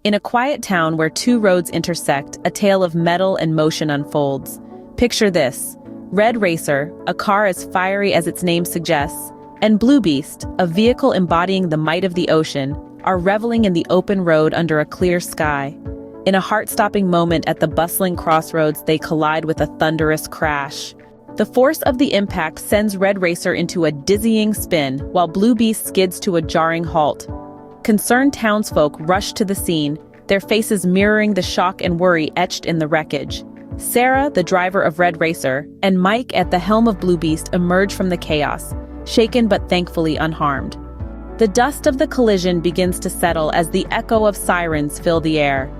In a quiet town where two roads intersect, a tale of metal and motion unfolds. Picture this: Red Racer, a car as fiery as its name suggests, and Blue Beast, a vehicle embodying the might of the ocean, are reveling in the open road under a clear sky. In a heart-stopping moment at the bustling crossroads, they collide with a thunderous crash. The force of the impact sends Red Racer into a dizzying spin, while Blue Beast skids to a jarring halt. Concerned townsfolk rush to the scene, their faces mirroring the shock and worry etched in the wreckage. Sarah, the driver of Red Racer, and Mike at the helm of Blue Beast emerge from the chaos, shaken but thankfully unharmed. The dust of the collision begins to settle as the echo of sirens fill the air.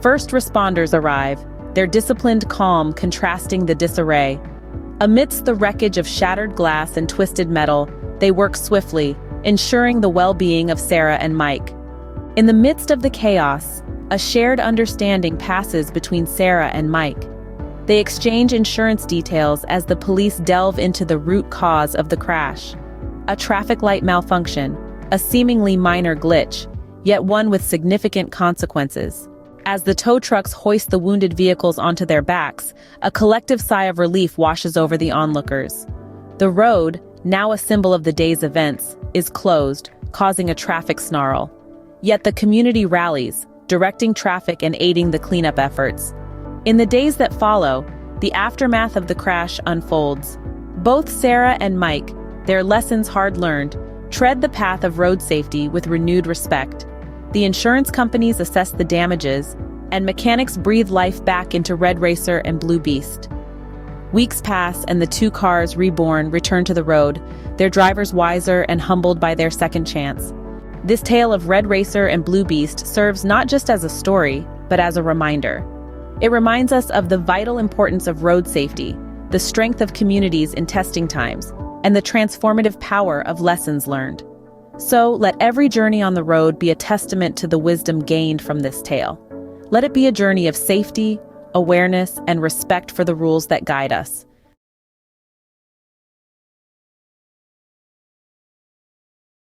First responders arrive, their disciplined calm contrasting the disarray. Amidst the wreckage of shattered glass and twisted metal, they work swiftly, ensuring the well-being of Sarah and Mike. In the midst of the chaos, a shared understanding passes between Sarah and Mike. They exchange insurance details as the police delve into the root cause of the crash. A traffic light malfunction, a seemingly minor glitch, yet one with significant consequences. As the tow trucks hoist the wounded vehicles onto their backs, a collective sigh of relief washes over the onlookers. The road, now a symbol of the day's events, is closed, causing a traffic snarl. Yet the community rallies, directing traffic and aiding the cleanup efforts. In the days that follow, the aftermath of the crash unfolds. Both Sarah and Mike, their lessons hard-learned, tread the path of road safety with renewed respect. The insurance companies assess the damages, and mechanics breathe life back into Red Racer and Blue Beast. Weeks pass and the two cars, reborn, return to the road, their drivers wiser and humbled by their second chance. This tale of Red Racer and Blue Beast serves not just as a story, but as a reminder. It reminds us of the vital importance of road safety, the strength of communities in testing times, and the transformative power of lessons learned. So let every journey on the road be a testament to the wisdom gained from this tale. Let it be a journey of safety, awareness, and respect for the rules that guide us.